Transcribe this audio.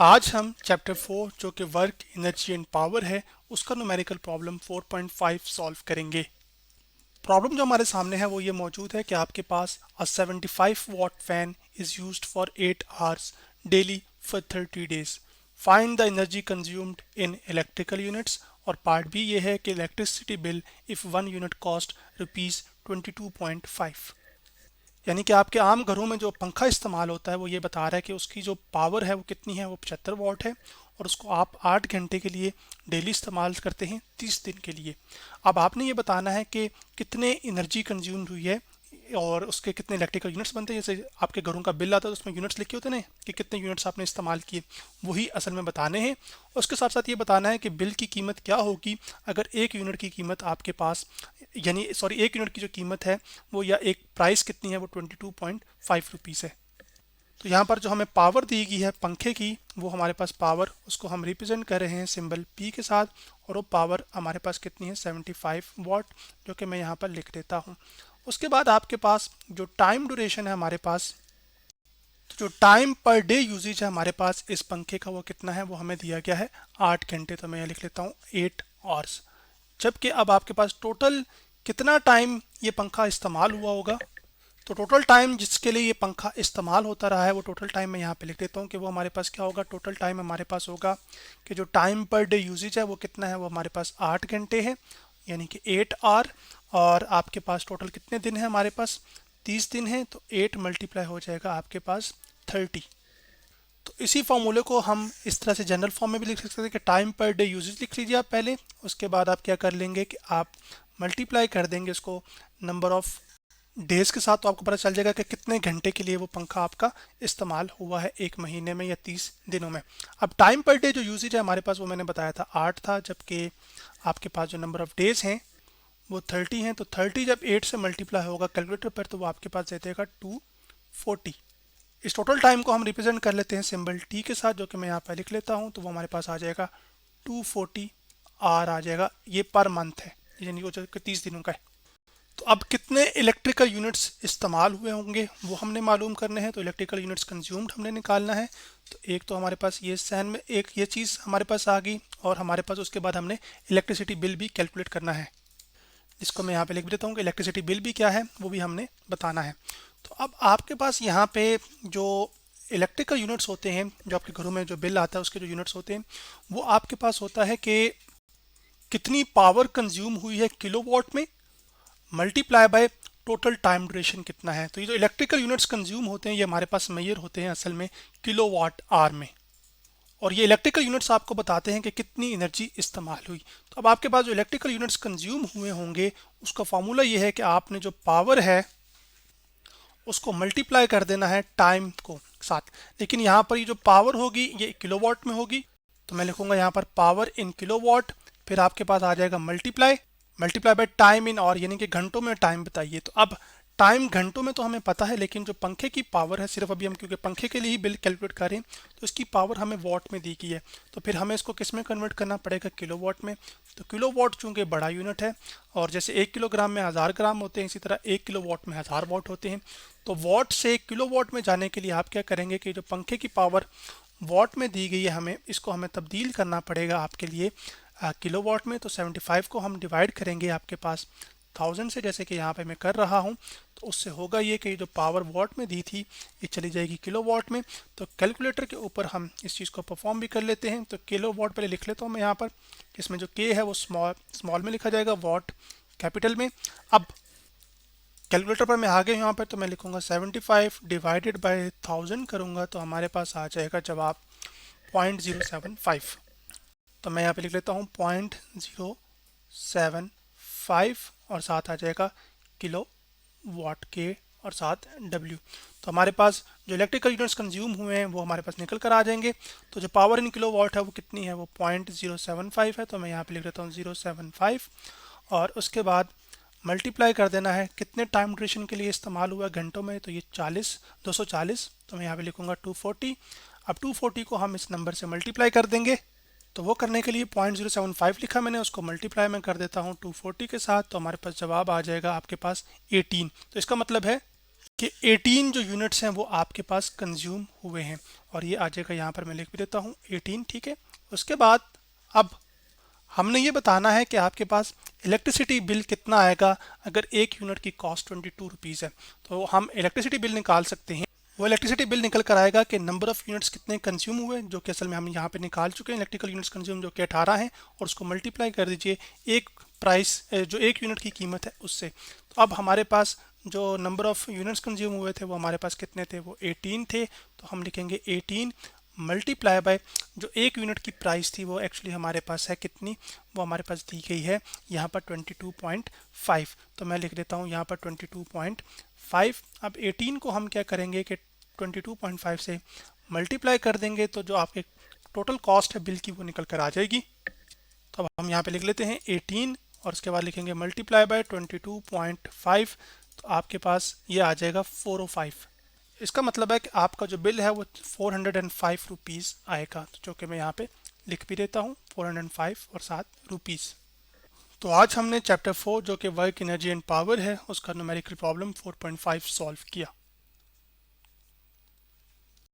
आज हम चैप्टर 4 जो कि वर्क एनर्जी एंड पावर है उसका न्यूमेरिकल प्रॉब्लम 4.5 सॉल्व करेंगे। प्रॉब्लम जो हमारे सामने है वो ये मौजूद है कि आपके पास अ 75 what fan is used for 8 hours daily for 30 days. Find the energy consumed in electrical units. और पार्ट बी ये है कि electricity bill if 1 unit cost rupees 22.5। यानी कि आपके आम घरों में जो पंखा इस्तेमाल होता है वो ये बता रहा है कि उसकी जो पावर है वो कितनी है, वो 75 वॉट है और उसको आप 8 घंटे के लिए डेली इस्तेमाल करते हैं 30 दिन के लिए। अब आपने ये बताना है कि कितने एनर्जी कंज्यूम हुई है और उसके कितने इलेक्ट्रिकल यूनिट्स बनते हैं। जैसे आपके घरों का बिल आता है तो उसमें यूनिट्स लिखे होते हैं ना कि कितने यूनिट्स आपने इस्तेमाल किए, वही असल में बताने हैं। और उसके साथ साथ ये बताना है कि बिल की कीमत क्या होगी अगर 1 यूनिट की कीमत आपके पास, यानी सॉरी 1 यूनिट की जो कीमत है वो, या एक प्राइस कितनी है, वो 22.5 रुपीज़ है। तो यहाँ पर जो हमें पावर दी गई है पंखे की, वो हमारे पास पावर, उसको हम रिप्रेजेंट कर रहे हैं सिंबल P के साथ। और वो पावर हमारे पास कितनी है, 75 वॉट, जो कि मैं यहाँ पर लिख देता हूँ। उसके बाद आपके पास जो टाइम ड्यूरेशन है हमारे पास, तो जो टाइम पर डे यूजेज है हमारे पास इस पंखे का वो कितना है, वो हमें दिया गया है 8 घंटे। तो मैं यहाँ लिख लेता हूँ 8 आवर्स। जबकि अब आपके पास टोटल कितना टाइम ये पंखा इस्तेमाल हुआ होगा, तो टोटल टाइम जिसके लिए ये पंखा इस्तेमाल होता रहा है वो टोटल टाइम मैं यहाँ पे लिख देता हूँ कि वो हमारे पास क्या होगा। टोटल टाइम हमारे पास होगा कि जो टाइम पर डे यूजेज है वो कितना है, वो हमारे पास 8 घंटे है, यानी कि 8 आवर। और आपके पास टोटल कितने दिन है, हमारे पास 30 दिन है, तो 8 मल्टीप्लाई हो जाएगा आपके पास 30। तो इसी फॉर्मूले को हम इस तरह से जनरल फॉर्म में भी लिख सकते हैं कि टाइम पर डे यूजेज लिख लीजिए आप पहले। उसके बाद आप क्या कर लेंगे कि आप मल्टीप्लाई कर देंगे इसको नंबर ऑफ डेज के साथ, तो आपको पता चल जाएगा कि कितने घंटे के लिए वो पंखा आपका इस्तेमाल हुआ है एक महीने में या 30 दिनों में। अब टाइम पर डे जो यूजेज है हमारे पास वो मैंने बताया था 8 था, जबकि आपके पास जो नंबर ऑफ डेज हैं वो 30 हैं। तो 30 जब 8 से मल्टीप्लाई होगा कैलकुलेटर पर तो वो आपके पास दे देगा 240। इस टोटल टाइम को हम रिप्रेजेंट कर लेते हैं सिंबल T के साथ, जो कि मैं यहाँ पर लिख लेता हूँ। तो वो हमारे पास आ जाएगा 240 आर आ जाएगा, ये पर मंथ है, यानी वो जो 30 दिनों का है। तो अब कितने इलेक्ट्रिकल यूनिट्स इस्तेमाल हुए होंगे वो हमने मालूम करने हैं। तो इलेक्ट्रिकल यूनिट्स कंज्यूम्ड हमने निकालना है। तो एक तो हमारे पास ये सहन में एक ये चीज़ हमारे पास आ गई, और हमारे पास उसके बाद हमने इलेक्ट्रिसिटी बिल भी कैलकुलेट करना है, जिसको मैं यहाँ पे लिख देता हूँ कि इलेक्ट्रिसिटी बिल भी क्या है वो भी हमने बताना है। तो अब आपके पास यहाँ पे जो इलेक्ट्रिकल यूनिट्स होते हैं, जो आपके घरों में जो बिल आता है उसके जो यूनिट्स होते हैं, वो आपके पास होता है कि कितनी पावर कंज्यूम हुई है किलोवाट में, multiply by total time duration कितना है। तो ये जो इलेक्ट्रिकल यूनिट्स कंज्यूम होते हैं ये हमारे पास मेजर होते हैं असल में किलोवाट आवर में, और ये इलेक्ट्रिकल यूनिट्स आपको बताते हैं कि कितनी एनर्जी इस्तेमाल हुई। तो अब आपके पास जो इलेक्ट्रिकल यूनिट्स कंज्यूम हुए होंगे उसका फॉर्मूला ये है कि आपने जो पावर है उसको मल्टीप्लाई कर देना है टाइम को साथ। लेकिन यहाँ पर ये जो पावर होगी ये किलोवाट में होगी, तो मैं लिखूंगा यहाँ पर पावर इन किलोवाट, फिर आपके पास आ जाएगा multiply multiply by time in और, यानी कि घंटों में टाइम बताइए। तो अब टाइम घंटों में तो हमें पता है, लेकिन जो पंखे की पावर है सिर्फ अभी हम क्योंकि पंखे के लिए ही बिल कैलकुलेट करें तो इसकी पावर हमें वॉट में दी गई है। तो फिर हमें इसको किस में कन्वर्ट करना पड़ेगा, किलोवाट में। तो किलोवाट चूंकि बड़ा यूनिट है, और जैसे 1 किलोग्राम में 1000 ग्राम होते हैं, इसी तरह 1 किलोवाट में 1000 वाट होते हैं। तो वॉट से किलोवाट में जाने के लिए आप क्या करेंगे कि जो पंखे की पावर वॉट में दी गई है हमें इसको हमें तब्दील करना पड़ेगा आपके लिए किलोवाट में। तो 75 को हम डिवाइड करेंगे आपके पास 1000 से, जैसे कि यहाँ पे मैं कर रहा हूँ। तो उससे होगा ये कि जो पावर वॉट में दी थी ये चली जाएगी किलोवाट में। तो कैलकुलेटर के ऊपर हम इस चीज़ को परफॉर्म भी कर लेते हैं। तो किलोवाट पहले लिख लेता हूँ मैं यहाँ पर, इसमें जो के है वो स्मॉल में लिखा जाएगा, वॉट कैपिटल में। अब कैलकुलेटर पर मैं आ गया यहाँ पर, तो मैं लिखूंगा 75 डिवाइडेड बाय 1000 करूँगा तो हमारे पास आ जाएगा जवाब 0.075। तो मैं यहाँ पे लिख लेता हूँ 0.075 और साथ आ जाएगा किलो वाट के और साथ डब्ल्यू। तो हमारे पास जो इलेक्ट्रिकल यूनिट्स कंज्यूम हुए हैं वो हमारे पास निकल कर आ जाएंगे। तो जो पावर इन किलो वाट है वो कितनी है, वो 0.075 है। तो मैं यहाँ पे लिख देता हूँ 075 और उसके बाद मल्टीप्लाई कर देना है कितने टाइम ड्यूरेशन के लिए इस्तेमाल हुआ घंटों में, तो ये 240। तो मैं यहाँ पे लिखूंगा 240। अब 240 को हम इस नंबर से मल्टीप्लाई कर देंगे। तो वो करने के लिए 0.075 लिखा मैंने, उसको मल्टीप्लाई में कर देता हूँ 240 के साथ। तो हमारे पास जवाब आ जाएगा आपके पास 18। तो इसका मतलब है कि 18 जो यूनिट्स हैं वो आपके पास कंज्यूम हुए हैं, और ये आ जाएगा यहाँ पर, मैं लिख भी देता हूँ 18, ठीक है। उसके बाद अब हमने ये बताना है कि आपके पास इलेक्ट्रिसिटी बिल कितना आएगा अगर एक यूनिट की कॉस्ट 22 रुपीज़ है। तो हम इलेक्ट्रिसिटी बिल निकाल सकते हैं। वो इलेक्ट्रिसिटी बिल निकल कर आएगा कि नंबर ऑफ यूनिट्स कितने कंज्यूम हुए, जो कि असल में हम यहाँ पे निकाल चुके हैं, इलेक्ट्रिकल यूनिट्स कंज्यूम जो कि 18 हैं, और उसको मल्टीप्लाई कर दीजिए एक प्राइस जो एक यूनिट की कीमत है उससे। तो अब हमारे पास जो नंबर ऑफ यूनिट्स कंज्यूम हुए थे वो हमारे पास कितने थे, वो 18 थे। तो हम लिखेंगे 18 मल्टीप्लाई बाय जो एक यूनिट की प्राइस थी वो एक्चुअली हमारे पास है कितनी, वो हमारे पास दी गई है यहाँ पर 22.5। तो मैं लिख देता हूँ यहाँ पर 22.5। अब 18 को हम क्या करेंगे कि 22.5 से मल्टीप्लाई कर देंगे, तो जो आपके टोटल कॉस्ट है बिल की वो निकल कर आ जाएगी। तो अब हम यहाँ पे लिख लेते हैं 18 और उसके बाद लिखेंगे मल्टीप्लाई बाय 22.5। तो आपके पास ये आ जाएगा 405। इसका मतलब है कि आपका जो बिल है वो 405 रुपीज़ आएगा, तो जो कि मैं यहाँ पे लिख भी देता हूँ 405 और 7 रुपीज़। तो आज हमने चैप्टर 4 जो कि वर्क एनर्जी एंड पावर है उसका न्यूमेरिकल प्रॉब्लम 4.5 सॉल्व किया।